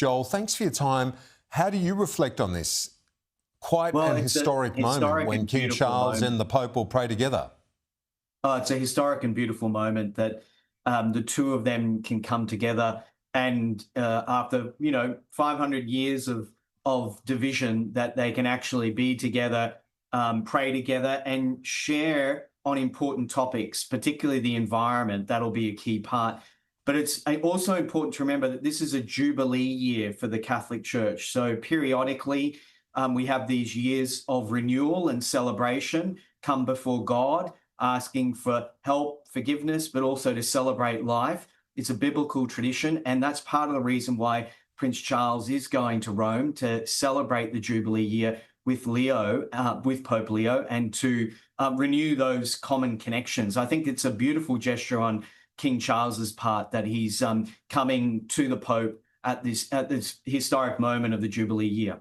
Joel, thanks for your time. How do you reflect on this? Quite an historic moment when King Charles and the Pope will pray together. Oh, it's a historic and beautiful moment that the two of them can come together, and after 500 years of division, that they can actually be together, pray together, and share on important topics, particularly the environment. That'll be a key part. But it's also important to remember that this is a Jubilee year for the Catholic Church. So periodically, we have these years of renewal and celebration come before God, asking for help, forgiveness, but also to celebrate life. It's a biblical tradition, and that's part of the reason why Prince Charles is going to Rome to celebrate the Jubilee year with Pope Leo, and to renew those common connections. I think it's a beautiful gesture on King Charles's part that he's coming to the Pope at this historic moment of the Jubilee year.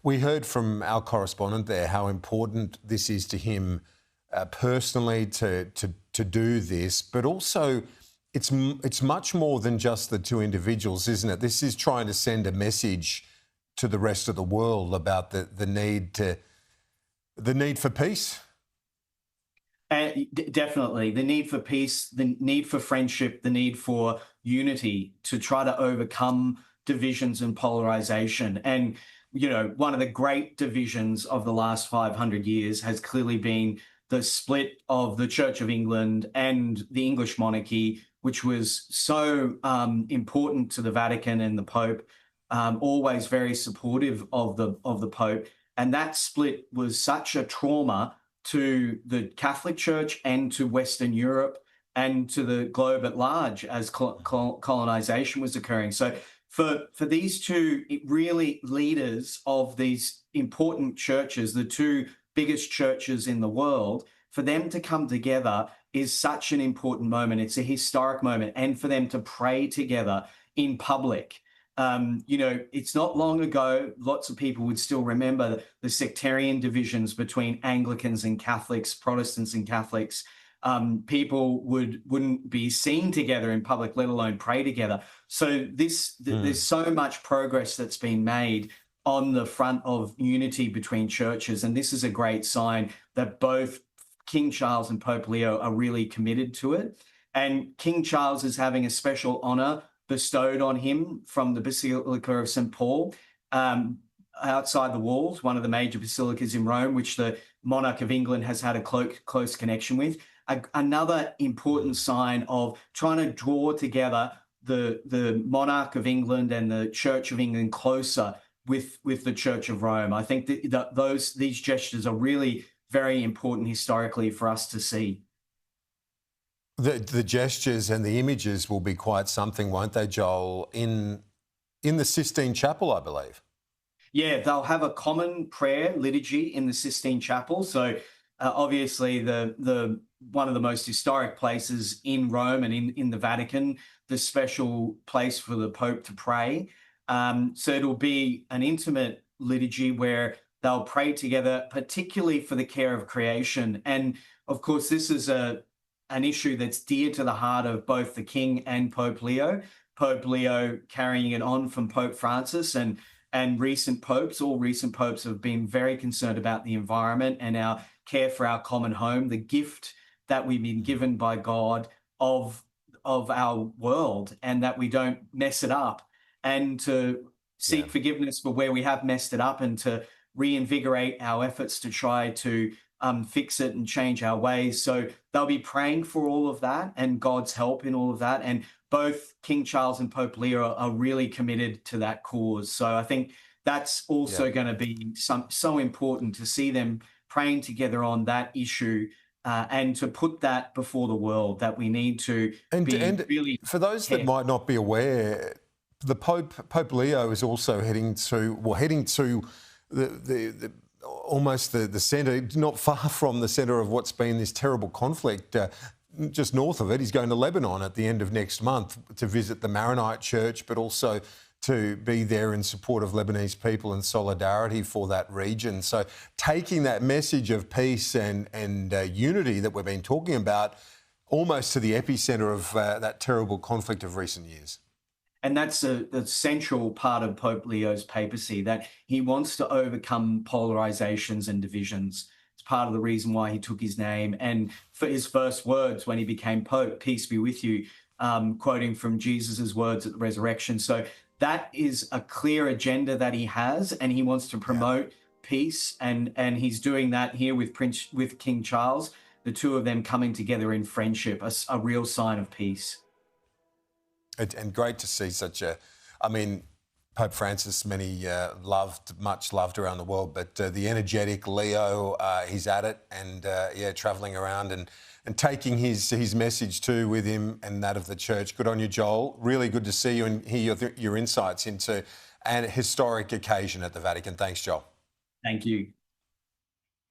We heard from our correspondent there how important this is to him personally to do this, but also it's much more than just the two individuals, isn't it? This is trying to send a message to the rest of the world about the need for peace. Definitely. The need for peace, the need for friendship, the need for unity to try to overcome divisions and polarisation. And, one of the great divisions of the last 500 years has clearly been the split of the Church of England and the English monarchy, which was so important to the Vatican and the Pope, always very supportive of the Pope. And that split was such a trauma to the Catholic Church and to Western Europe and to the globe at large as colonization was occurring. So for these two really leaders of these important churches, the two biggest churches in the world, for them to come together is such an important moment. It's a historic moment. And for them to pray together in public. It's not long ago, lots of people would still remember the sectarian divisions between Anglicans and Catholics, Protestants and Catholics. People wouldn't be seen together in public, let alone pray together. So there's so much progress that's been made on the front of unity between churches. And this is a great sign that both King Charles and Pope Leo are really committed to it. And King Charles is having a special honour bestowed on him from the Basilica of St. Paul, outside the walls, one of the major basilicas in Rome, which the monarch of England has had a close connection with. Another important sign of trying to draw together the monarch of England and the Church of England closer with the Church of Rome. I think that these gestures are really very important historically for us to see. The gestures and the images will be quite something, won't they, Joel, in the Sistine Chapel, I believe? Yeah, they'll have a common prayer liturgy in the Sistine Chapel. So obviously the one of the most historic places in Rome and in the Vatican, the special place for the Pope to pray. So it'll be an intimate liturgy where they'll pray together, particularly for the care of creation. And of course, this is an issue that's dear to the heart of both the King and Pope Leo. Pope Leo carrying it on from Pope Francis, and recent popes. All recent popes have been very concerned about the environment and our care for our common home, the gift that we've been given by God of our world, and that we don't mess it up, and to seek forgiveness for where we have messed it up, and to reinvigorate our efforts to try to fix it and change our ways. So they'll be praying for all of that and God's help in all of that. And both King Charles and Pope Leo are really committed to that cause. So I think that's also going to be so important to see them praying together on that issue, and to put that before the world, that we need to really... For those that might not be aware, the Pope Leo is also heading to the almost the centre, not far from the centre of what's been this terrible conflict, just north of it. He's going to Lebanon at the end of next month to visit the Maronite Church, but also to be there in support of Lebanese people and solidarity for that region. So taking that message of peace and unity that we've been talking about almost to the epicentre of that terrible conflict of recent years. And that's a central part of Pope Leo's papacy, that he wants to overcome polarizations and divisions. It's part of the reason why he took his name. And for his first words when he became Pope, peace be with you, quoting from Jesus's words at the resurrection. So that is a clear agenda that he has, and he wants to promote peace. And he's doing that here with King Charles, the two of them coming together in friendship, a real sign of peace. And great to see such a, I mean, Pope Francis, much loved around the world, but the energetic Leo, he's at it, and travelling around and taking his message too with him and that of the church. Good on you, Joel. Really good to see you and hear your insights into an historic occasion at the Vatican. Thanks, Joel. Thank you.